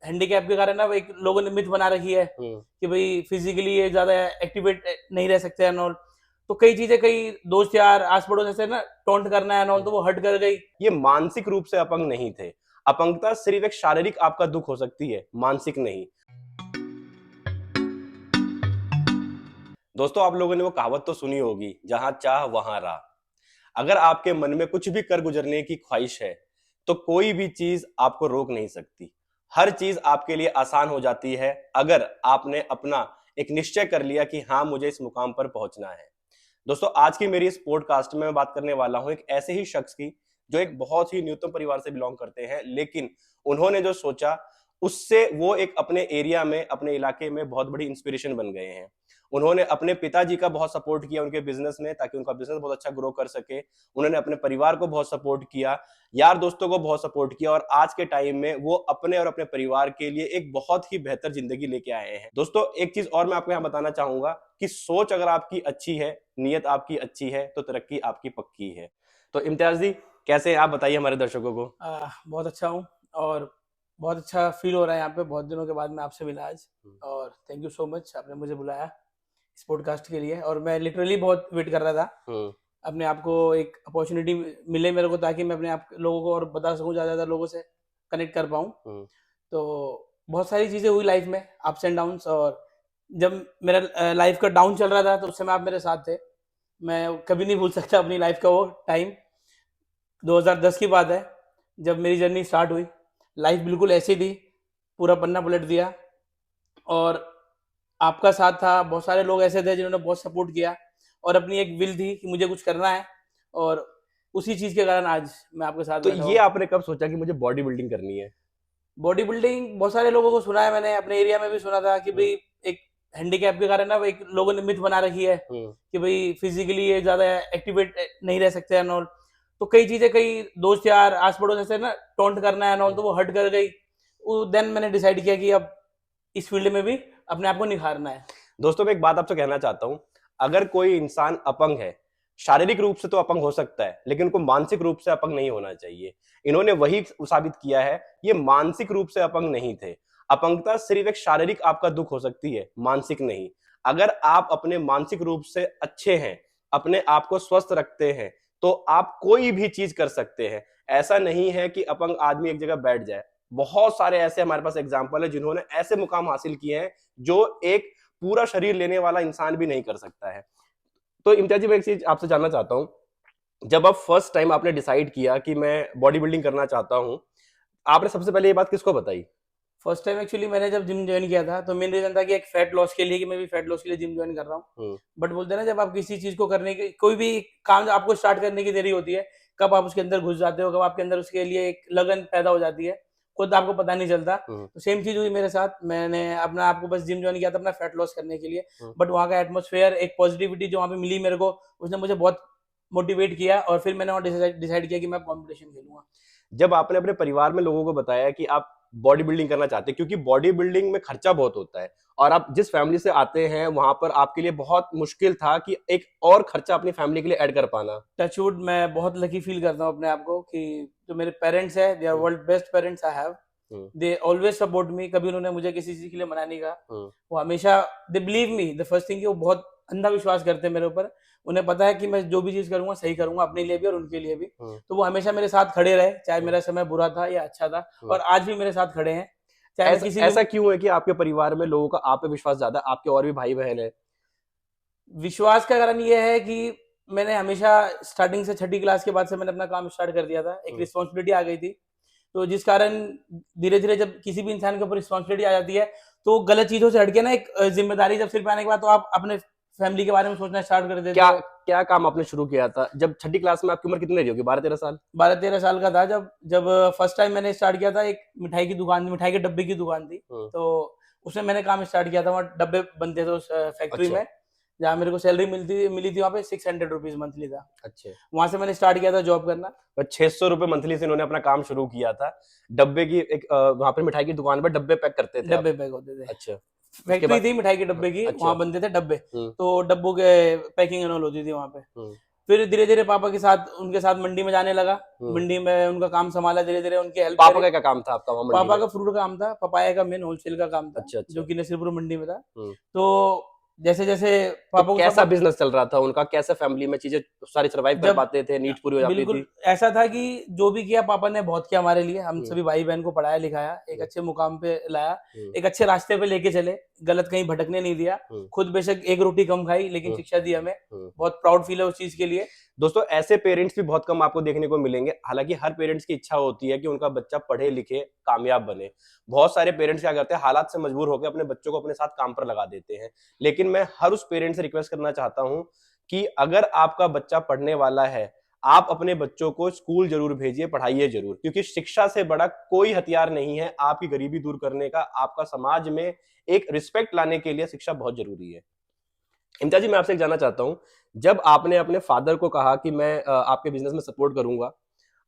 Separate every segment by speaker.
Speaker 1: Handicap के कारण ना एक लोगों ने मिथ बना रखी है कि भाई फिजिकली ये ज्यादा एक्टिवेट नहीं रह सकते एंड ऑल। तो कई चीजें, कई दोस्त यार आस पड़ोस ऐसे ना टोंट करना है एंड ऑल, तो वो हट कर गई।
Speaker 2: ये मानसिक रूप से अपंग नहीं थे। अपंगता सिर्फ एक शारीरिक आपका दुख हो सकती है, मानसिक नहीं। दोस्तों, आप लोगों ने वो कहावत तो सुनी होगी, जहां चाह वहां राह। अगर आपके मन में कुछ भी कर गुजरने की ख्वाहिश है तो कोई भी चीज आपको रोक नहीं सकती। हर चीज आपके लिए आसान हो जाती है अगर आपने अपना एक निश्चय कर लिया कि हाँ, मुझे इस मुकाम पर पहुंचना है। दोस्तों, आज की मेरी इस पॉडकास्ट में मैं बात करने वाला हूं एक ऐसे ही शख्स की जो एक बहुत ही न्यूनतम परिवार से बिलोंग करते हैं, लेकिन उन्होंने जो सोचा उससे वो एक अपने एरिया में, अपने इलाके में बहुत बड़ी इंस्पिरेशन बन गए हैं। उन्होंने अपने पिताजी का बहुत सपोर्ट किया उनके बिजनेस में, ताकि उनका बिजनेस बहुत अच्छा ग्रो कर सके। उन्होंने अपने परिवार को बहुत सपोर्ट किया, यार दोस्तों को बहुत सपोर्ट किया, और आज के टाइम में वो अपने और अपने परिवार के लिए एक बहुत ही बेहतर जिंदगी लेके आए हैं। दोस्तों, एक चीज और मैं आपको यहाँ बताना चाहूंगा कि सोच अगर आपकी अच्छी है, नियत आपकी अच्छी है, तो तरक्की आपकी पक्की है। तो इम्तियाज जी, कैसे हैं आप? बताइए हमारे दर्शकों को।
Speaker 1: बहुत अच्छा हूँ, और बहुत अच्छा फील हो रहा है यहाँ पे। बहुत दिनों के बाद मैं आपसे मिला आज, और थैंक यू सो मच, आपने मुझे बुलाया इस पॉडकास्ट के लिए। और मैं लिटरली बहुत वेट कर रहा था अपने आप को एक अपॉर्चुनिटी मिले मेरे को, ताकि मैं अपने आप लोगों को और बता सकूं, ज़्यादा ज़्यादा लोगों से कनेक्ट कर पाऊँ। तो बहुत सारी चीज़ें हुई लाइफ में, अप्स एंड डाउन्स। और जब मेरा लाइफ का डाउन चल रहा था तो उस समय आप मेरे साथ थे। मैं कभी नहीं भूल सकता अपनी लाइफ का वो टाइम। 2010 की बात है, जब मेरी जर्नी स्टार्ट हुई। लाइफ बिल्कुल ऐसी थी, पूरा पन्ना पलट दिया। और आपका साथ था, बहुत सारे लोग ऐसे थे जिन्होंने बहुत सपोर्ट किया, और अपनी एक विल थी कि मुझे कुछ करना है। और उसी चीज के कारण आज मैं आपके साथ
Speaker 2: तो
Speaker 1: बैठा
Speaker 2: ये
Speaker 1: हूँ।
Speaker 2: आपने कब सोचा कि मुझे बॉडी बिल्डिंग करनी है?
Speaker 1: बॉडी बिल्डिंग बहुत सारे लोगों को सुना है मैंने, अपने एरिया में भी सुना था कि
Speaker 2: हम्म,
Speaker 1: भाई एक हैंडीकैप के कारण ना एक लोगों ने मिथ बना रखी है
Speaker 2: हम्म,
Speaker 1: कि भाई फिजिकली ये ज्यादा एक्टिवेट नहीं रह सकते एंड ऑल। तो कई चीजें, कई दोस्त यार आस पड़ोस ऐसे ना टोंट करना है एंड ऑल,
Speaker 2: हम्म।
Speaker 1: तो वो हट कर गई। देन मैंने डिसाइड किया कि अब इस फील्ड में भी अपने आप को निखारना है।
Speaker 2: दोस्तों, मैं एक बात आपसे कहना चाहता हूं। अगर कोई इंसान अपंग है, शारीरिक रूप से तो अपंग हो सकता है, लेकिन उनको मानसिक रूप से अपंग नहीं होना चाहिए। इन्होंने वही साबित किया है। ये मानसिक रूप से अपंग नहीं थे। अपंगता सिर्फ एक शारीरिक आपका दुख हो सकती है, मानसिक नहीं। अगर आप अपने मानसिक रूप से अच्छे हैं, अपने आप को स्वस्थ रखते हैं, तो आप कोई भी चीज कर सकते हैं। ऐसा नहीं है कि अपंग आदमी एक जगह बैठ जाए। बहुत सारे ऐसे हमारे पास एग्जाम्पल है जिन्होंने ऐसे मुकाम हासिल किए हैं जो एक पूरा शरीर लेने वाला इंसान भी नहीं कर सकता है। तो इम्तियाज जी, मैं एक चीज आपसे जानना चाहता हूं। जब आप फर्स्ट टाइम आपने डिसाइड किया कि मैं बॉडी बिल्डिंग करना चाहता हूं, आपने सबसे पहले ये बात किसको बताई?
Speaker 1: फर्स्ट टाइम एक्चुअली मैंने जब जिम ज्वाइन किया था, तो मेन रीजन था कि एक फैट लॉस के लिए, कि मैं भी फैट लॉस के लिए जिम ज्वाइन कर रहा हूँ।
Speaker 2: हम्म,
Speaker 1: बट बोलते हैं ना, जब आप किसी चीज को करने की, कोई भी काम आपको स्टार्ट करने की देरी होती है, कब आप उसके अंदर घुस जाते हो, कब आपके अंदर उसके लिए एक लगन पैदा हो जाती है, खुद आपको पता नहीं चलता।
Speaker 2: हम्म,
Speaker 1: तो सेम चीज हुई मेरे साथ। मैंने अपना आपको बस जिम ज्वाइन किया था अपना फैट लॉस करने के लिए।
Speaker 2: हम्म।
Speaker 1: बट वहाँ का एटमोसफेयर, एक पॉजिटिविटी जो वहाँ पे मिली मेरे को, उसने मुझे बहुत मोटिवेट किया। और फिर मैंने वहाँ डिसाइड किया कि मैं कॉम्पिटिशन खेलूंगा।
Speaker 2: जब आपने अपने परिवार में लोगों को बताया कि आप बॉडी बिल्डिंग करना चाहते हैं, क्योंकि बॉडी बिल्डिंग में खर्चा बहुत होता है, और आप जिस फैमिली से आते हैं वहां पर आपके लिए बहुत मुश्किल था कि एक और खर्चा अपनी फैमिली के लिए ऐड कर पाना।
Speaker 1: टचवुड, मैं बहुत लकी फील करता हूँ अपने आप को कि जो मेरे पेरेंट्स हैं, they are
Speaker 2: hmm,
Speaker 1: world best parents I have.
Speaker 2: Hmm,
Speaker 1: they always support me, कभी उन्होंने मुझे किसी चीज के लिए मना नहीं कहा।
Speaker 2: हम्म,
Speaker 1: वो हमेशा, they believe me, the first thing, वो बहुत अंधा विश्वास करते हैं मेरे ऊपर। उन्हें पता है कि मैं जो भी चीज करूंगा सही करूंगा, अपने लिए भी और उनके लिए भी।
Speaker 2: हम्म,
Speaker 1: तो वो हमेशा मेरे साथ खड़े रहे, चाहे
Speaker 2: हम्म,
Speaker 1: मेरा समय बुरा था या अच्छा था।
Speaker 2: हम्म।
Speaker 1: और आज भी मेरे साथ खड़े हैं, चाहे मैं
Speaker 2: ऐसा
Speaker 1: किसी भी।
Speaker 2: ऐसा क्यों है कि आपके परिवार में लोगों का आप पे विश्वास ज्यादा है? आपके और भी भाई बहन है।
Speaker 1: विश्वास का कारण ये है कि मैंने हमेशा स्टार्टिंग से, छठी क्लास के बाद से मैंने अपना काम स्टार्ट कर दिया था। एक
Speaker 2: हम्म,
Speaker 1: रिस्पॉन्सिबिलिटी आ गई थी। तो जिस कारण धीरे धीरे जब किसी भी इंसान के ऊपर रिस्पॉन्सिबिलिटी आ जाती है, तो गलत चीजों से हटके ना, एक जिम्मेदारी जब सिर पे आने के बाद, तो आप अपने फैमिली के बारे में सोचना स्टार्ट कर देते
Speaker 2: क्या
Speaker 1: हो।
Speaker 2: क्या काम आपने शुरू किया था जब छठी क्लास में? आपकी उम्र कितनी रही होगी? 12-13 साल?
Speaker 1: 12-13 साल का था जब जब फर्स्ट टाइम मैंने स्टार्ट किया था। एक मिठाई की दुकान, मिठाई के डब्बे की दुकान थी।
Speaker 2: हम्म,
Speaker 1: तो उसमें मैंने काम स्टार्ट किया था। वहाँ डब्बे बनते थे उस फैक्ट्री
Speaker 2: अच्छा,
Speaker 1: में, जहाँ मेरे को सैलरी मिली थी। वहाँ पे 600 रुपीज मंथली था।
Speaker 2: अच्छा।
Speaker 1: वहां से मैंने स्टार्ट किया था जॉब करना।
Speaker 2: और 600 रुपये मंथली से इन्होंने अपना काम शुरू किया था। डब्बे की एक वहां पर मिठाई की दुकान पर डब्बे पैक करते थे आप?
Speaker 1: डब्बे पैक होते थे।
Speaker 2: अच्छा। उसके
Speaker 1: फैक्ट्री
Speaker 2: बाद?
Speaker 1: थी मिठाई के
Speaker 2: हाँ,
Speaker 1: डब्बे की,
Speaker 2: अच्छा।
Speaker 1: वहां बनते थे डब्बे।
Speaker 2: हम्म,
Speaker 1: तो डब्बों के पैकिंग एंड ऑल होती थी वहां पे।
Speaker 2: हम्म,
Speaker 1: फिर धीरे धीरे पापा के साथ उनके साथ मंडी में जाने लगा। मंडी में उनका काम संभाला, धीरे धीरे उनकी हेल्प
Speaker 2: पापा का क्या काम था आपका वहाँ मंडी
Speaker 1: पापा
Speaker 2: में?
Speaker 1: का फ्रूट का काम था, पपाया का मेन होलसेल का काम था।
Speaker 2: अच्छा अच्छा।
Speaker 1: जो कि नसीरपुर मंडी में था।
Speaker 2: हम्म।
Speaker 1: तो जैसे जैसे
Speaker 2: तो
Speaker 1: पापा को
Speaker 2: कैसा
Speaker 1: सब
Speaker 2: बिजनेस चल रहा था उनका, कैसे फैमिली में चीजें सारी सर्वाइव कर
Speaker 1: जब
Speaker 2: पाते थे, नीड्स पूरी हो जाती
Speaker 1: बिल्कुल
Speaker 2: थी?
Speaker 1: ऐसा था कि जो भी किया पापा ने बहुत किया हमारे लिए। हम
Speaker 2: हम्म।
Speaker 1: सभी भाई बहन को पढ़ाया लिखाया, एक
Speaker 2: हम्म।
Speaker 1: अच्छे मुकाम पे लाया,
Speaker 2: हम्म।
Speaker 1: एक अच्छे रास्ते पे लेके चले, गलत कहीं भटकने नहीं दिया।
Speaker 2: हम्म।
Speaker 1: खुद बेशक एक रोटी कम खाई, लेकिन
Speaker 2: हम्म।
Speaker 1: शिक्षा दी हमें।
Speaker 2: हम्म।
Speaker 1: बहुत प्राउड फील है उस चीज के लिए।
Speaker 2: दोस्तों ऐसे पेरेंट्स भी बहुत कम आपको देखने को मिलेंगे। हालांकि हर पेरेंट्स की इच्छा होती है कि उनका बच्चा पढ़े लिखे कामयाब बने। बहुत सारे पेरेंट्स क्या करते हैं, हालात से मजबूर होकर अपने बच्चों को अपने साथ काम पर लगा देते हैं। लेकिन मैं हर उस पेरेंट्स से रिक्वेस्ट करना चाहता हूं कि अगर आपका बच्चा पढ़ने वाला है, आप अपने बच्चों को स्कूल जरूर भेजिए, पढ़ाइए जरूर, क्योंकि शिक्षा से बड़ा कोई हथियार नहीं है आपकी गरीबी दूर करने का। आपका समाज में एक रिस्पेक्ट लाने के लिए शिक्षा बहुत जरूरी है। इम्तियाज जी, मैं आपसे जानना चाहता हूं, जब आपने अपने फादर को कहा कि मैं आपके बिजनेस में सपोर्ट करूंगा,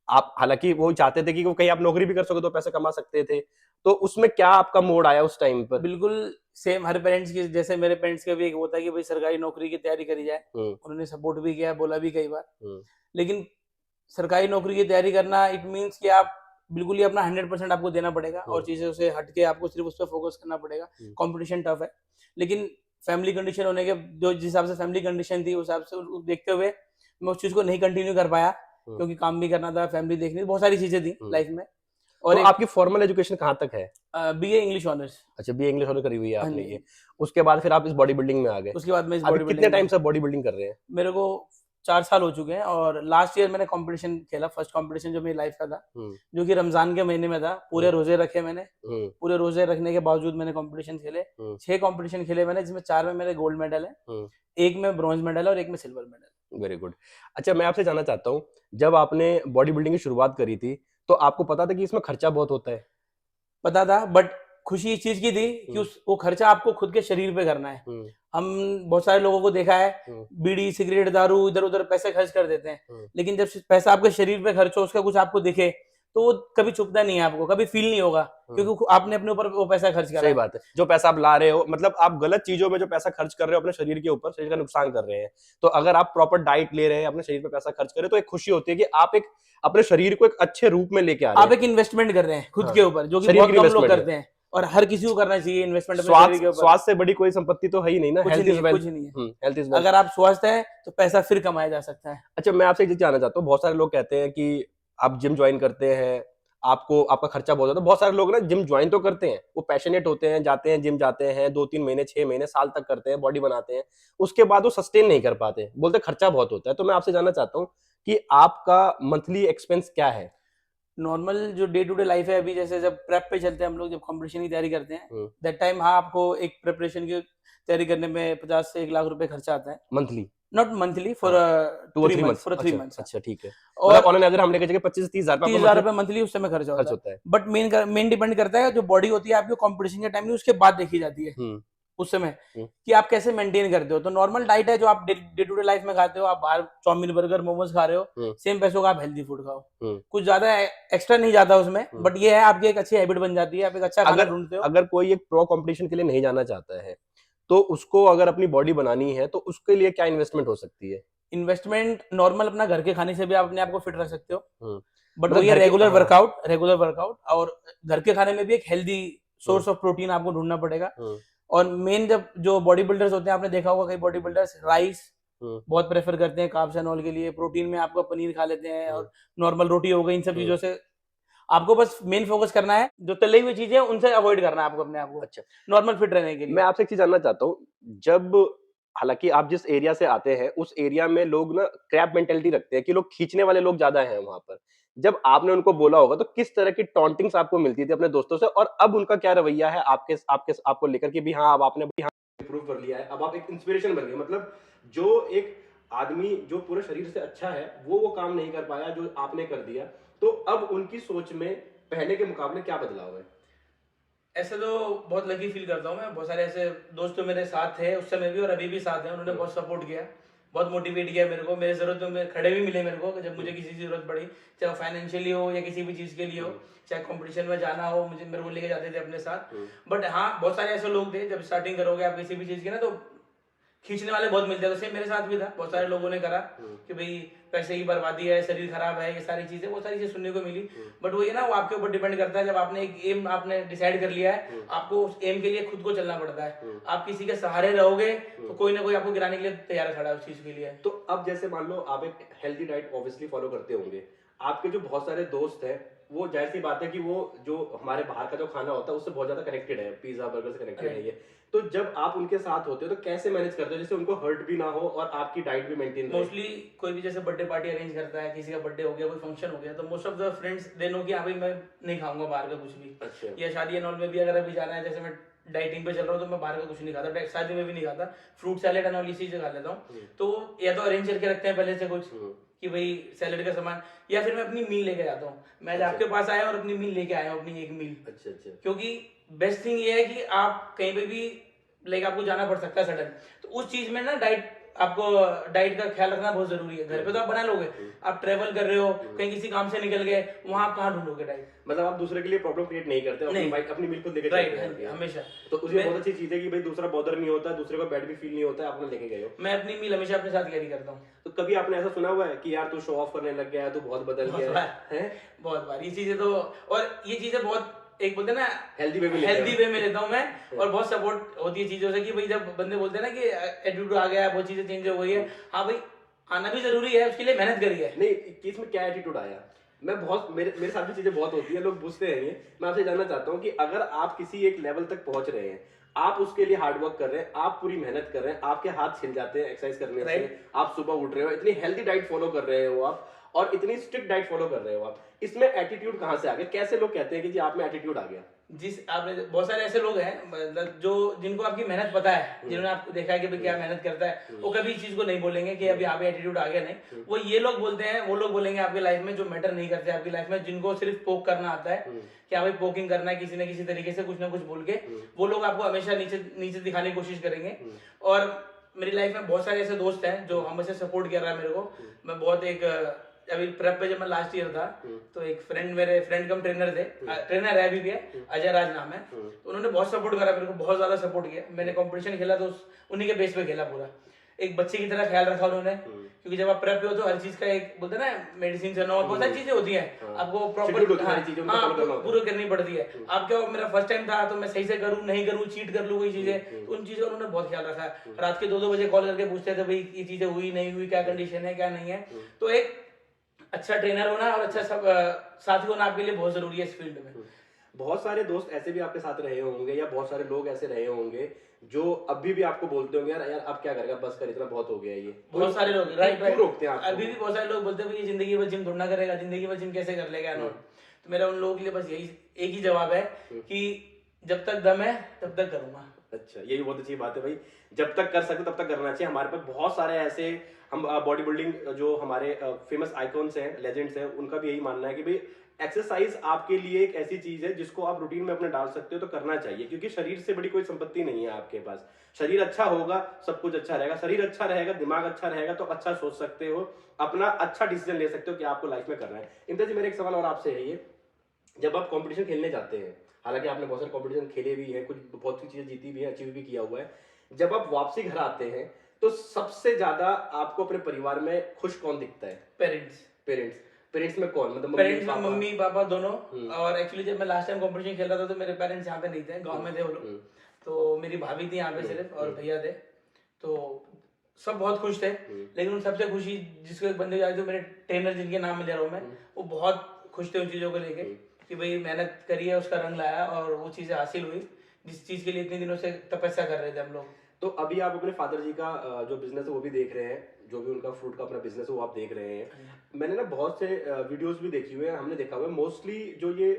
Speaker 2: आप हालांकि वो चाहते थे कि वो कहीं आप नौकरी भी कर सको तो पैसे कमा सकते थे, तो उसमें क्या आपका मोड आया उस टाइम पर?
Speaker 1: बिल्कुल सेम हर पेरेंट्स की, जैसे मेरे पेरेंट्स का भी एक होता है कि भाई सरकारी नौकरी की तैयारी करी जाए। उन्होंने सपोर्ट भी किया, बोला भी कई बार। लेकिन सरकारी नौकरी की तैयारी करना इट मीन्स कि आप बिल्कुल ही अपना 100% आपको देना पड़ेगा और चीजों से हट के आपको सिर्फ उस पर फोकस करना पड़ेगा। कंपटीशन टफ है, लेकिन फैमिली कंडीशन होने के जो जिस हिसाब से फैमिली कंडीशन थी उस हिसाब से देखते हुए मैं उस चीज को नहीं कंटिन्यू कर पाया, क्योंकि काम भी करना था, फैमिली देखनी थी, बहुत सारी चीजें थी लाइफ में। और
Speaker 2: तो आपकी फॉर्मल एजुकेशन कहाँ तक है?
Speaker 1: BA English honours.
Speaker 2: अच्छा, बीए इंग्लिश ऑनर करी हुई है
Speaker 1: हाँ
Speaker 2: आपने
Speaker 1: जी।
Speaker 2: ये। उसके बाद फिर आप इस बॉडी बिल्डिंग में आ गए।
Speaker 1: उसके बाद मैं इस
Speaker 2: अभी
Speaker 1: बॉडी
Speaker 2: कितने
Speaker 1: बिल्डिंग
Speaker 2: टाइम
Speaker 1: में,
Speaker 2: से बॉडी बिल्डिंग कर रहे हैं?
Speaker 1: मेरे को 4 साल हो चुके हैं। और लास्ट ईयर मैंने कंपटीशन खेला, फर्स्ट कंपटीशन जो मेरी लाइफ का था, जो कि रमजान के महीने में था। पूरे रोजे रखे मैंने, पूरे रोजे रखने के बावजूद मैंने कंपटीशन खेले। 6 कंपटीशन खेले मैंने, जिसमें 4 में मेरे गोल्ड मेडल है, एक में ब्रॉन्ज मेडल है और एक में सिल्वर मेडल।
Speaker 2: Very good. अच्छा, मैं आपसे जानना चाहता हूँ, जब आपने बॉडी बिल्डिंग की शुरुआत करी थी तो आपको पता था कि इसमें खर्चा बहुत होता है?
Speaker 1: पता था, बट खुशी इस चीज की थी कि वो खर्चा आपको खुद के शरीर पे करना है। हम बहुत सारे लोगों को देखा है, बीड़ी सिगरेट दारू इधर उधर पैसे खर्च कर देते हैं, लेकिन जब पैसा आपके शरीर पे खर्च हो, उसका कुछ आपको दिखे, तो वो कभी चुभता नहीं है, आपको कभी फील नहीं होगा, क्योंकि आपने अपने ऊपर वो पैसा खर्च करा।
Speaker 2: सही बात है। जो पैसा आप ला रहे हो, मतलब आप गलत चीजों में जो पैसा खर्च कर रहे हो अपने शरीर के ऊपर, शरीर का नुकसान कर रहे हैं। तो अगर आप प्रॉपर डाइट ले रहे हैं, अपने शरीर पे पैसा खर्च कर रहे हैं, तो एक खुशी होती है कि आप एक अपने शरीर को एक अच्छे रूप में लेके आ रहे हैं।
Speaker 1: आप एक इन्वेस्टमेंट कर रहे हैं खुद के ऊपर, जो कि बहुत कम लोग करते हैं, और हर किसी को करना चाहिए इन्वेस्टमेंट अपने शरीर के ऊपर।
Speaker 2: स्वास्थ्य से बड़ी कोई संपत्ति तो है ही नहीं ना। Health is wealth.
Speaker 1: कुछ नहीं है।
Speaker 2: Health is wealth.
Speaker 1: अगर आप स्वस्थ हैं तो पैसा फिर कमाया जा सकता है।
Speaker 2: अच्छा, मैं आपसे एक चीज जानना चाहता हूँ, बहुत सारे लोग कहते हैं कि आप जिम ज्वाइन करते हैं, आपको आपका खर्चा बहुत ज्यादा। बहुत सारे लोग ना जिम ज्वाइन तो करते हैं, वो पैशनेट होते हैं, जाते हैं जिम, जाते हैं 2-3 महीने 6 महीने साल तक करते हैं, बॉडी बनाते हैं, उसके बाद वो सस्टेन नहीं कर पाते, बोलते खर्चा बहुत होता है। तो मैं आपसे जानना चाहता हूँ कि आपका मंथली एक्सपेंस क्या है?
Speaker 1: नॉर्मल जो डे टू डे लाइफ है, अभी जैसे जब प्रेप पे चलते हैं हम लोग, जब कंपटीशन की तैयारी करते हैं, दैट टाइम हाँ आपको एक प्रिपरेशन की तैयारी करने में 50 से 1 लाख रुपए खर्चा आता है।
Speaker 2: Monthly?
Speaker 1: Not monthly, for
Speaker 2: 2 or 3
Speaker 1: for 3 months.
Speaker 2: अच्छा ठीक है।
Speaker 1: और
Speaker 2: मतलब ऑन एन एवरेज हम लेके चले 25 से 30 हज़ार
Speaker 1: रुपए मंथली उस समय खर्चा
Speaker 2: खर्च
Speaker 1: होता
Speaker 2: होता है।
Speaker 1: है। बट मेन डिपेंड करता है, जो बॉडी होती है आपकी कंपटीशन के टाइम में, उसके बाद देखी जाती है उस समय कि आप कैसे मेंटेन करते हो। तो नॉर्मल डाइट है जो आप डे टू डे लाइफ में खाते हो, आप बाहर चाउमीन बर्गर मोमोज खा रहे हो, सेम पैसों का आप हेल्दी फूड खाओ, कुछ ज्यादा एक्स्ट्रा नहीं जाता उसमें, बट ये है आपकी एक अच्छी हैबिट बन जाती है, आप एक अच्छा खाना ढूंढते हो।
Speaker 2: अगर कोई एक प्रो कंपटीशन के लिए नहीं जाना चाहता है, तो उसको अगर अपनी बॉडी बनानी है, तो उसके लिए क्या इन्वेस्टमेंट हो सकती है?
Speaker 1: इन्वेस्टमेंट नॉर्मल अपना घर के खाने से भी आप अपने आप को फिट रख सकते हो, बट
Speaker 2: मतलब
Speaker 1: वही रेगुलर वर्कआउट, और घर के खाने में भी एक हेल्दी सोर्स ऑफ प्रोटीन आपको ढूंढना पड़ेगा। और मेन जब जो बॉडी बिल्डर्स होते हैं, आपने देखा होगा कई बॉडी बिल्डर्स राइस बहुत प्रेफर करते हैं कार्ब्स एंड ऑल के लिए। प्रोटीन में आपका पनीर खा लेते हैं, और नॉर्मल रोटी हो गई, इन सब चीजों से आपको बस मेन फोकस करना है, जो तली हुई चीजें उनसे अवॉइड करना है आपको अपने आप को। अच्छा, नॉर्मल फिट रहने के लिए।
Speaker 2: मैं आपसे एक चीज जानना चाहता हूँ, जब हालांकि आप जिस एरिया से आते हैं, उस एरिया में लोग ना क्रैप मेंटेलिटी रखते हैं कि लोग खींचने वाले लोग ज्यादा हैं वहां पर। जब आपने उनको बोला होगा, तो किस तरह की टॉन्टिंग्स आपको मिलती थी अपने दोस्तों से, और अब उनका क्या रवैया है आपको लेकर के भी? हाँ, अब आपने इंप्रूव कर लिया है, अब आप एक इंस्पिरेशन बन गए। मतलब जो एक आदमी जो पूरे शरीर से अच्छा है, वो काम नहीं कर पाया जो आपने कर दिया, तो अब उनकी सोच में पहले के मुकाबले क्या बदलाव है?
Speaker 1: ऐसे तो बहुत लकी फील करता हूँ मैं। बहुत सारे ऐसे दोस्त तो मेरे साथ थे उस समय भी और अभी भी साथ हैं, उन्होंने बहुत सपोर्ट किया, बहुत मोटिवेट किया मेरे को। मेरे जरूरत में खड़े भी मिले मेरे को, जब मुझे किसी की जरूरत पड़ी, चाहे फाइनेंशियली हो या किसी भी चीज के लिए हो, चाहे कंपटीशन में जाना हो, मेरे को लेके जाते थे अपने साथ। बट हाँ, बहुत सारे ऐसे लोग थे, जब स्टार्टिंग करोगे आप किसी भी चीज की ना, तो खींचने वाले बहुत मिलते हैं। तो सेम मेरे साथ भी था, बहुत सारे लोगों ने करा कि भाई पैसे की बर्बादी है, शरीर खराब है, ये सारी चीजें, वो सारी चीजें सुनने को मिली। बट वो ये ना, वो आपके ऊपर डिपेंड करता है। जब आपने एक एम आपने डिसाइड कर लिया है, आपको उस एम के लिए खुद को चलना पड़ता है। आप किसी के सहारे रहोगे तो कोई ना कोई आपको गिराने के लिए तैयार खड़ा है उस चीज के लिए।
Speaker 2: तो अब जैसे मान लो आप एक हेल्दी डाइट ऑब्वियसली फॉलो करते होंगे, आपके जो बहुत सारे दोस्त हैं वो जाहिर सी बात है कि वो जो हमारे बाहर का जो खाना होता है उससे बहुत ज्यादा कनेक्टेड है, पिज्जा बर्गर से कनेक्टेड है ये। तो जब आप उनके साथ होते हो तो कैसे मैनेज करते हो जिससे उनको हर्ट भी ना हो और आपकी डाइट भी मेंटेन रहे?
Speaker 1: मोस्टली कोई भी जैसे बर्थडे पार्टी अरेंज करता है, किसी का बर्थडे हो गया, कोई फंक्शन हो गया, तो most of the friends they know कि हाँ भाई मैं नहीं खाऊंगा बाहर का कुछ भी।
Speaker 2: अच्छा।
Speaker 1: या शादी एंड ऑल में भी अगर अभी जाना है, जैसे मैं डाइटिंग पे चल रहा हूँ तो मैं बाहर का कुछ नहीं खाता, शादी में भी नहीं खाता, फ्रूट सैलेड एंड ऑल इसी से खा लेता हूँ। तो या तो अरेंज करके रखते हैं पहले से कुछ कि भाई सैलेड का सामान, या फिर मैं अपनी मील लेके जाता हूँ। मैं आज आपके पास आया और अपनी मील लेके आया हूँ, अपनी एक मील।
Speaker 2: अच्छा अच्छा।
Speaker 1: क्योंकि बेस्ट थिंग ये है कि आप कहीं पे भी लाइक आपको जाना पड़ सकता है सडन, तो उस चीज में ना आपको डाइट का ख्याल रखना बहुत जरूरी है। घर पे तो आप बना लोगे, आप ट्रेवल कर रहे हो, कहीं किसी काम से निकल गए, वहां आप कहाँ ढूंढोगे डाइट?
Speaker 2: मतलब आप दूसरे के लिए प्रॉब्लम क्रिएट नहीं करते, अपनी मिल को लेके चलते हैं
Speaker 1: हमेशा।
Speaker 2: तो उसमें बहुत अच्छी चीज है कि भाई दूसरा बॉदर नहीं होता, दूसरे को बैड भी फील नहीं होता है, आपने लेके गए हो।
Speaker 1: मैं अपनी मील हमेशा अपने साथ कैरी करता हूँ।
Speaker 2: तो कभी आपने ऐसा सुना हुआ है कि यार तू शो ऑफ करने लग गया है, तू बहुत बदल गया है?
Speaker 1: बहुत बार ये चीजें तो, और ये चीजें बहुत एक बोलते हैं ना
Speaker 2: हेल्दी वे में लेता
Speaker 1: हूँ मैं, और बहुत सपोर्ट होती है चीजों से कि भाई जब बंदे बोलते हैं ना कि एटीट्यूड आ गया है, बहुत चीजें चेंज हो गई है, हाँ भाई आना भी जरूरी है, उसके लिए मेहनत करी है।
Speaker 2: नहीं, किस में क्या एटीट्यूड आया? मैं बहुत मेरे साथ भी चीजें बहुत होती है, लोग पूछते हैं ये। मैं आपसे जानना चाहता हूँ कि अगर आप किसी एक लेवल तक पहुंच रहे हैं, आप उसके लिए हार्ड वर्क कर रहे हैं, आप पूरी मेहनत कर रहे हैं, आपके हाथ छिल जाते हैं एक्सरसाइज करने से, आप सुबह उठ रहे हो, इतनी हेल्दी डाइट फॉलो कर रहे हो आप, और इतनी स्ट्रिक्ट डाइट फॉलो कर रहे हो आप, इसमें एटीट्यूड कहां से आ गया? कैसे लोग कहते हैं कि जी आप में एटीट्यूड आ गया?
Speaker 1: जिस आपने बहुत सारे ऐसे लोग हैं, मतलब जो जिनको आपकी मेहनत पता है, जिन्होंने आपको देखा है कि भाई क्या मेहनत करता है, वो कभी इस चीज को नहीं बोलेंगे कि अभी यहाँ पे एटीट्यूड आ गया। नहीं, वो ये लोग बोलते हैं, वो लोग बोलेंगे आपकी लाइफ में जो मैटर नहीं करते आपकी लाइफ में, जिनको सिर्फ पोक करना आता है कि हाँ भाई पोकिंग करना है, किसी न किसी तरीके से कुछ ना कुछ बोल के, वो लोग आपको हमेशा नीचे नीचे दिखाने की कोशिश करेंगे। और मेरी लाइफ में बहुत सारे ऐसे दोस्त हैं जो हमेशा सपोर्ट कर रहा है मेरे को। मैं बहुत अभी प्रेप पे जब मैं लास्ट ईयर था, तो एक मेरे फ्रेंड कम ट्रेनर थे, ट्रेनर है अभी भी है, अजय राज नाम है, तो उन्होंने बहुत सपोर्ट करा मेरे को, बहुत ज्यादा सपोर्ट किया। मैंने कंपटीशन खेला तो उन्हीं के बेस पे खेला पूरा, एक बच्चे की तरह ख्याल रखा उन्होंने। क्योंकि जब आप प्रेप पे हो तो हर चीज का एक बोलते हैं ना, मेडिसिन से नॉर्मल बहुत सारी चीजें होती हैं, आपको प्रॉपर पूरा करनी पड़ती है। आप क्या, मेरा फर्स्ट टाइम था तो मैं सही से करूँ नहीं करूँ, चीट कर लूँ कोई चीजें, तो उन चीजों का उन्होंने बहुत ख्याल रखा। रात के 2-2 बजे कॉल करके पूछते थे भाई ये चीजें हुई नहीं हुई, क्या कंडीशन है क्या नहीं है। तो एक अच्छा ट्रेनर होना और अच्छा सब साथी होना आपके लिए बहुत जरूरी है इस फील्ड में।
Speaker 2: बहुत सारे दोस्त ऐसे भी आपके साथ रहे होंगे, या बहुत सारे लोग ऐसे रहे होंगे जो अभी भी आपको बोलते होंगे यार अब क्या करेगा, बस कर, इतना बहुत हो गया ये।
Speaker 1: बहुत सारे लोग राइट
Speaker 2: रोकते हैं
Speaker 1: अभी भी बहुत सारे लोग बोलते हैं भाई जिंदगी भर जिम थोड़ा करेगा, जिंदगी भर जिम कैसे कर लेगा। तो मेरा उन लोगों के लिए बस यही एक ही जवाब है कि जब तक दम है तब तक करूंगा।
Speaker 2: अच्छा, ये भी बहुत अच्छी बात है भाई, जब तक कर सकते तब तक करना चाहिए। हमारे पास बहुत सारे ऐसे हम बॉडी बिल्डिंग जो हमारे फेमस आइकॉन्स हैं, लेजेंड्स हैं, उनका भी यही मानना है कि भाई एक्सरसाइज आपके लिए एक ऐसी चीज है जिसको आप रूटीन में अपने डाल सकते हो, तो करना चाहिए। क्योंकि शरीर से बड़ी कोई संपत्ति नहीं है आपके पास। शरीर अच्छा होगा सब कुछ अच्छा रहेगा, शरीर अच्छा रहेगा, दिमाग अच्छा रहेगा, तो अच्छा सोच सकते हो, अपना अच्छा डिसीजन ले सकते हो कि आपको लाइफ में करना है। इम्तियाज जी, मेरा एक सवाल और आपसे है ये, जब आप कॉम्पिटिशन खेलने जाते हैं, हालांकि आपने बहुत सारे कॉम्पिटिशन खेले भी हैं, कुछ बहुत सी चीजें जीती भी है, अचीव भी किया हुआ है, जब आप वापसी घर आते हैं तो सबसे ज्यादा आपको अपने परिवार में खुश कौन दिखता है? पेरेंट्स में कौन? मतलब
Speaker 1: पेरेंट्स में मम्मी पापा दोनों। और एक्चुअली जब मैं लास्ट टाइम कंपटीशन खेल रहा था तो मेरे पेरेंट्स यहाँ पे नहीं थे, गांव में थे वो लोग, तो मेरी भाभी थी यहाँ पे सिर्फ और भैया थे, तो सब बहुत खुश थे। लेकिन उन सबसे खुशी जिसको एक बंदे जो मेरे ट्रेनर जिनके नाम में ले रहा हूँ मैं, वो बहुत खुश थे उन चीजों को लेके कि भाई मेहनत करी है, उसका रंग लाया और वो चीजें हासिल हुई जिस चीज के लिए इतने दिनों से तपस्या कर रहे थे हम लोग।
Speaker 2: तो अभी आप अपने फादर जी का जो बिजनेस है वो भी देख रहे हैं, जो भी उनका फ्रूट का अपना बिजनेस है वो आप देख रहे हैं। मैंने ना बहुत से वीडियोस भी देखी हुए हैं, हमने देखा हुआ है मोस्टली जो ये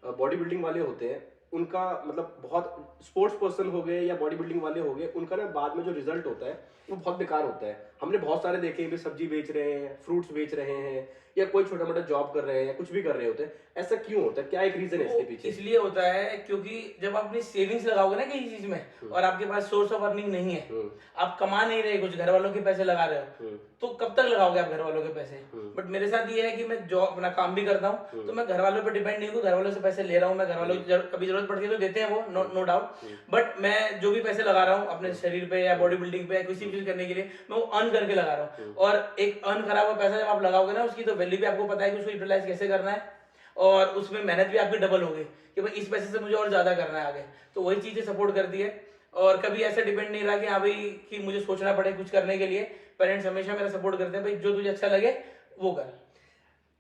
Speaker 2: बॉडी बिल्डिंग वाले होते हैं उनका, मतलब बहुत स्पोर्ट्स पर्सन हो गए या बॉडी बिल्डिंग वाले हो गए, उनका ना बाद में जो रिजल्ट होता है वो बहुत बेकार होता है। हमने बहुत सारे देखे भी, सब्जी बेच रहे हैं, फ्रूट्स बेच रहे हैं, या कोई छोटा मोटा जॉब कर रहे हैं या कुछ भी कर रहे होते हैं, ऐसा क्यों होता है, क्या एक रीजन है इसके पीछे?
Speaker 1: इसलिए होता है क्योंकि जब आप अपनी सेविंग्स लगाओगे ना किसी चीज में और आपके पास सोर्स ऑफ अर्निंग नहीं है, आप कमा नहीं रहे, कुछ घर वालों के पैसे लगा रहे हो, तो कब तक लगाओगे आप घर वालों के पैसे? बट मेरे साथ ये है कि मैं जॉब अपना काम भी करता हूँ, तो मैं घर वालों पर डिपेंड नहीं हूँ, घर वालों से पैसे ले रहा हूँ, मैं घर वालों की कभी जरूरत पड़ती है तो देते हैं वो, नो डाउट। बट मैं जो भी पैसे लगा रहा हूँ अपने शरीर पे या बॉडी बिल्डिंग पे या किसी भी चीज करने के लिए, मैं वो अर्न करके लगा रहा हूँ। और एक अर्न करा हुआ पैसा जब आप लगाओगे ना, उसकी तो वैल्यू भी आपको पता है कि उसको यूटिलाइज कैसे करना है, और उसमें मेहनत भी आपकी डबल होगी कि भाई इस पैसे से मुझे और ज्यादा करना है आगे। तो वही चीजें सपोर्ट करती है, और कभी ऐसा डिपेंड नहीं रहा कि हाँ भाई कि मुझे सोचना पड़े कुछ करने के लिए। पेरेंट्स हमेशा मेरा सपोर्ट करते हैं, भाई जो तुझे अच्छा लगे वो कर।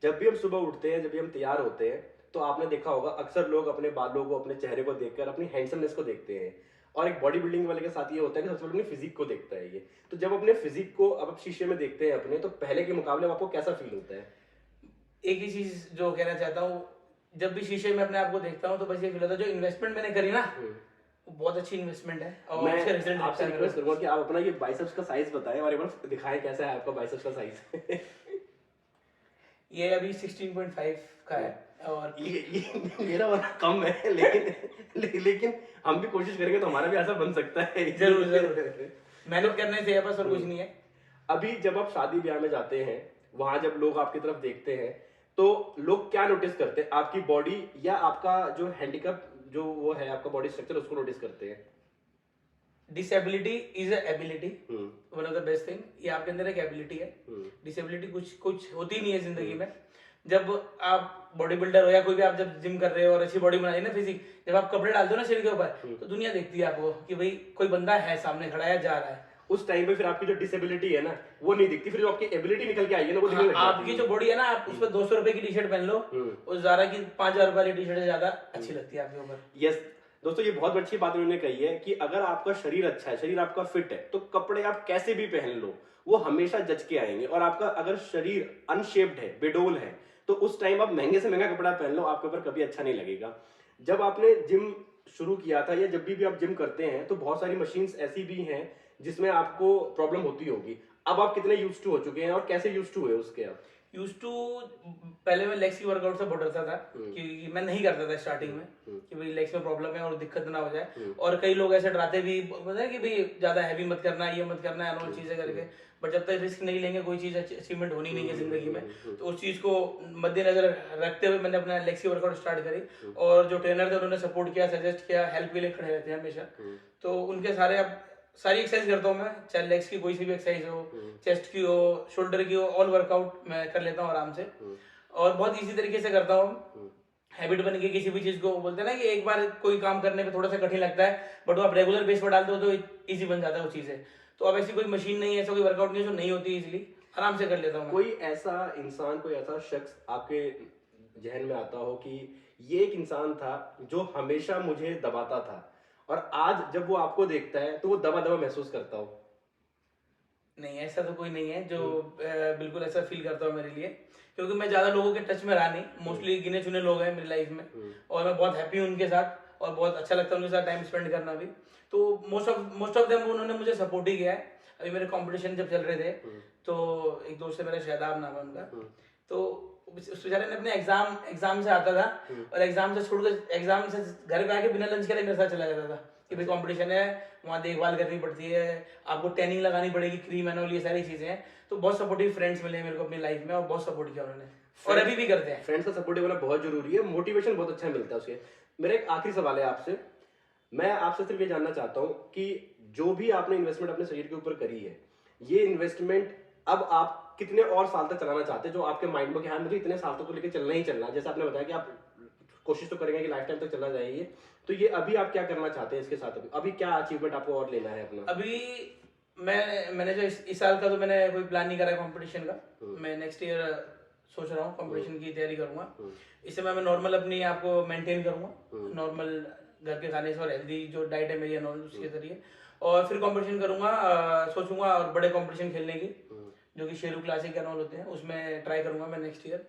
Speaker 2: जब भी हम सुबह उठते हैं, जब भी हम तैयार होते हैं, तो आपने देखा होगा अक्सर लोग अपने बालों को, अपने चेहरे को देखकर अपनी हैंडसमनेस को देखते हैं, और एक बॉडी बिल्डिंग वाले के साथ ये होता है कि सबसे पहले अपनी फिजिक को देखता है ये। तो जब अपने फिजिक को अब आप शीशे में देखते हैं अपने, तो पहले के मुकाबले आपको कैसा फील होता है?
Speaker 1: एक ही चीज जो कहना चाहता हूँ, जब भी शीशे में अपने आप को देखता हूँ तो बस ये फील होता है जो इन्वेस्टमेंट मैंने करी ना, वो बहुत अच्छी इन्वेस्टमेंट है। और
Speaker 2: मैं
Speaker 1: उसका रिजल्ट
Speaker 2: आपसे रिक्वेस्ट करूंगा कि आप अपना ये बाइसेप्स का साइज बताएं और एक बार दिखाएं कैसा है आपका बाइसेप्स का साइज।
Speaker 1: ये अभी 16.5 का है, और
Speaker 2: ये मेरा वाला कम है, लेकिन हम भी कोशिश करेंगे तो हमारा भी ऐसा बन सकता है।
Speaker 1: जरूर जरूर मेहनत करने से है बस, और कुछ नहीं है।
Speaker 2: अभी जब आप शादी ब्याह में जाते हैं, वहां जब लोग आपकी तरफ देखते हैं, तो लोग क्या नोटिस करते हैं, आपकी बॉडी या आपका जो हैंडीकैप जो वो है आपका बॉडी स्ट्रक्चर, उसको नोटिस करते हैं?
Speaker 1: Disability is a ability, one of the best thing. ये आपके अंदर एक एबिलिटी है। डिसेबिलिटी कुछ होती नहीं है जिंदगी में। जब आप बॉडी बिल्डर हो या कोई भी, आप जब जिम कर रहे हो और अच्छी बॉडी बनाई ना, फिजिक, जब आप कपड़े डालते हो ना शरीर के ऊपर, तो दुनिया देखती है आपको कि भाई कोई बंदा है सामने खड़ा है, जा रहा है।
Speaker 2: उस टाइम पे फिर आपकी जो डिसेबिलिटी है ना वो नहीं दिखती, फिर जो आपकी एबिलिटी निकल के आई है ना वो दिखने लग जाती है।
Speaker 1: आपकी जो बॉडी है ना, आप उस पर 200 रुपए की टी शर्ट पहन लो, उस ज़ारा की 5,000 वाली टी शर्ट ज्यादा अच्छी लगती है आपके ऊपर।
Speaker 2: यस दोस्तों, ये बहुत अच्छी बात उन्होंने कही है कि अगर आपका शरीर अच्छा है, शरीर आपका फिट है, तो कपड़े आप कैसे भी पहन लो वो हमेशा जच के आएंगे। और आपका अगर शरीर अनशेप्ड है, बेडोल है, तो उस टाइम आप महंगे से महंगा कपड़ा पहन लो, आपके ऊपर कभी अच्छा नहीं लगेगा। जब आपने जिम शुरू किया था या जब भी आप जिम करते हैं, तो बहुत सारी मशीन्स ऐसी भी हैं जिसमें आपको प्रॉब्लम होती होगी। अब आप कितने यूज टू हो चुके हैं और कैसे यूज टू हुए उसके? आप
Speaker 1: यूज टू, पहले मैं लेग्स की वर्कआउट से बहुत डरता था, कि मैं नहीं करता था स्टार्टिंग में, कि भाई लेग्स में प्रॉब्लम है और दिक्कत ना हो जाए। और कई लोग ऐसे डराते भी पता है कि भाई ज्यादा हैवी मत करना, ये मत करना, अनोल चीजें करके। बट जब तक रिस्क नहीं लेंगे कोई चीज अचीवमेंट होनी नहीं है जिंदगी में। तो उस चीज को मद्देनजर रखते हुए मैंने अपना लेग्स की वर्कआउट स्टार्ट करी, और जो ट्रेनर थे उन्होंने सपोर्ट किया, सजेस्ट किया, हेल्प के लिए खड़े रहते हैं हमेशा। तो उनके सारे, अब सारी एक्सरसाइज करता हूँ मैं, चाहे लेग्स की कोई सी भी एक्सरसाइज हो, चेस्ट की हो, शोल्डर की हो, ऑल वर्कआउट मैं कर लेता हूँ आराम से। और बहुत इजी तरीके से करता हूँ। हैबिट बन गई किसी भी चीज को, बोलते हैं ना कि एक बार कोई काम करने में थोड़ा सा कठिन लगता है, बट वो आप रेगुलर बेस पर डालते हो तो इजी बन जाता है वो चीजें। तो अब ऐसी कोई मशीन नहीं है, ऐसा कोई वर्कआउट नहीं है जो नहीं होती, इजीली आराम से कर लेता हूँ।
Speaker 2: कोई ऐसा इंसान, कोई ऐसा शख्स आपके जहन में आता हो कि ये एक इंसान था जो हमेशा मुझे दबाता था, और आज जब वो आपको देखता है तो वो दबा दबा महसूस करता हो?
Speaker 1: नहीं, ऐसा तो कोई नहीं है जो बिल्कुल ऐसा फील करता हो मेरे लिए, क्योंकि मैं ज्यादा लोगों के टच में रहा नहीं, मोस्टली गिने चुने लोग हैं मेरी लाइफ में, और मैं बहुत हैप्पी हूँ उनके साथ, और बहुत अच्छा लगता है उनके साथ टाइम स्पेंड करना भी। तो मोस्ट ऑफ देम उन्होंने मुझे सपोर्ट ही किया है। अभी मेरे कंपटीशन जब चल रहे थे, तो एक दोस्त है मेरा, शादाब नाम है उनका, तो उस बेचारे ने अपने एग्जाम से आता था, और एग्जाम से छोड़कर एग्जाम से घर पे आके बिना लंच करे मेरे साथ चला जाता था कि भाई कंपटीशन है, वहाँ देखभाल करनी पड़ती है, आपको टैनिंग लगानी पड़ेगी, क्रीम एंड ऑल, ये सारी चीजें हैं। तो बहुत सपोर्टिव फ्रेंड्स मिले मेरे को अपनी लाइफ में, और बहुत सपोर्ट किया उन्होंने, और अभी भी करते हैं।
Speaker 2: फ्रेंड्स का सपोर्टिव होना बहुत जरूरी है, मोटिवेशन बहुत अच्छा मिलता है उसके। मेरा एक आखिरी सवाल है आपसे, मैं आपसे सिर्फ ये जानना चाहता हूँ कि जो भी आपने इन्वेस्टमेंट अपने शरीर के ऊपर करी है, ये इन्वेस्टमेंट अब आप कितने और साल तक चलाना चाहते हैं, जो आपके माइंड में कि हाँ मुझे इतने साल तक तो लेके चलना ही चलना, जैसे आपने बताया कि आप कोशिश तो करेंगे कि लाइफ टाइम तक चलना चाहिए, तो ये अभी आप क्या करना चाहते हैं इसके साथ? अभी क्या अचीवमेंट आपको और लेना है अपना?
Speaker 1: अभी मैंने जो इस साल का तो मैंने कोई प्लान नहीं करा है कंपटीशन का। मैं नेक्स्ट ईयर सोच रहा हूँ कंपटीशन की तैयारी करूंगा। इससे मैं नॉर्मल अपनी आप को मेंटेन करूंगा, नॉर्मल घर के खाने से, और हेल्दी जो डाइट है मेरी नॉर्मल उसके जरिए, और फिर कंपटीशन करूंगा। सोचूंगा और बड़े कंपटीशन खेलने की, जो कि शेरू क्लासिक के नॉल होते हैं, उसमें ट्राई करूंगा मैं नेक्स्ट ईयर।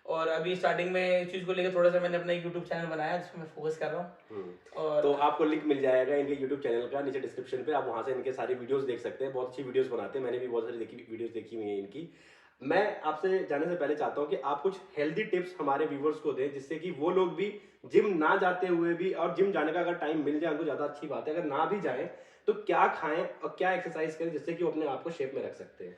Speaker 1: और अभी स्टार्टिंग में इस चीज को लेकर थोड़ा सा मैंने अपना यूट्यूब चैनल बनाया जिसमें मैं फोकस कर रहा हूँ। और
Speaker 2: तो आपको लिंक मिल जाएगा इनके यूट्यूब चैनल का नीचे डिस्क्रिप्शन पे, आप वहां से इनके सारी वीडियोस देख सकते हैं। बहुत अच्छी वीडियोस बनाते हैं, मैंने भी बहुत सारी वीडियोस देखी हुई है इनकी। मैं आपसे जाने से पहले चाहता हूँ कि आप कुछ हेल्दी टिप्स हमारे व्यूवर्स को दें, जिससे कि वो लोग भी जिम ना जाते हुए भी, और जिम जाने का अगर टाइम मिल जाए उनको ज्यादा अच्छी बात है, अगर ना भी जाए तो क्या खाएं और क्या एक्सरसाइज करें जिससे कि वो अपने आप को शेप में रख सकते हैं।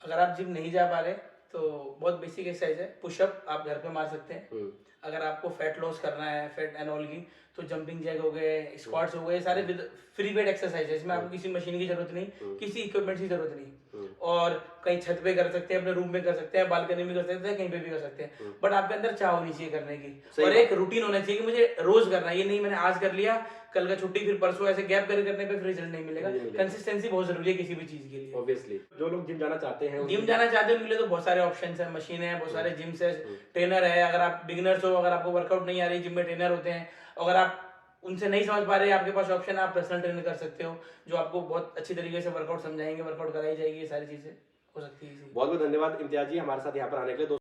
Speaker 1: अगर आप जिम नहीं जा पा रहे तो बहुत बेसिक एक्सरसाइज है, पुशअप आप घर पे मार सकते हैं। अगर आपको फैट लॉस करना है, फैट एंड ऑल की, तो जंपिंग जैक हो गए, स्क्वाट्स हो गए, सारे विद फ्री वेट एक्सरसाइज है। इसमें आपको किसी मशीन की जरूरत नहीं, किसी इक्विपमेंट की जरूरत नहीं। और कहीं छत पे कर सकते हैं, अपने रूम में कर सकते हैं, बालकनी में कर सकते हैं, कहीं पे भी कर सकते हैं। बट आपके अंदर चाह होनी चाहिए करने की, और एक रूटीन होना चाहिए कि मुझे रोज करना है। ये नहीं मैंने आज कर लिया, कल का छुट्टी, फिर परसों, ऐसे गैप करने पे फिर रिजल्ट नहीं मिलेगा। कंसिस्टेंसी बहुत जरूरी है किसी भी चीज के लिए।
Speaker 2: ऑब्वियसली जो लोग जिम जाना चाहते हैं,
Speaker 1: जिम जाना चाहते हैं उनके लिए तो बहुत सारे ऑप्शंस हैं, मशीनें हैं, बहुत सारे जिम्स है, ट्रेनर है। अगर आप बिगिनर्स हो, अगर आपको वर्कआउट नहीं आ रही, जिम में ट्रेनर होते हैं। अगर आप उनसे नहीं समझ पा रहे, आपके पास ऑप्शन है, आप पर्सनल ट्रेनर कर सकते हो, जो आपको बहुत अच्छी तरीके से वर्कआउट समझाएंगे, वर्कआउट कराई जाएगी, ये सारी चीजें हो सकती है।
Speaker 2: बहुत बहुत धन्यवाद इम्तियाज जी हमारे साथ यहाँ पर आने के लिए।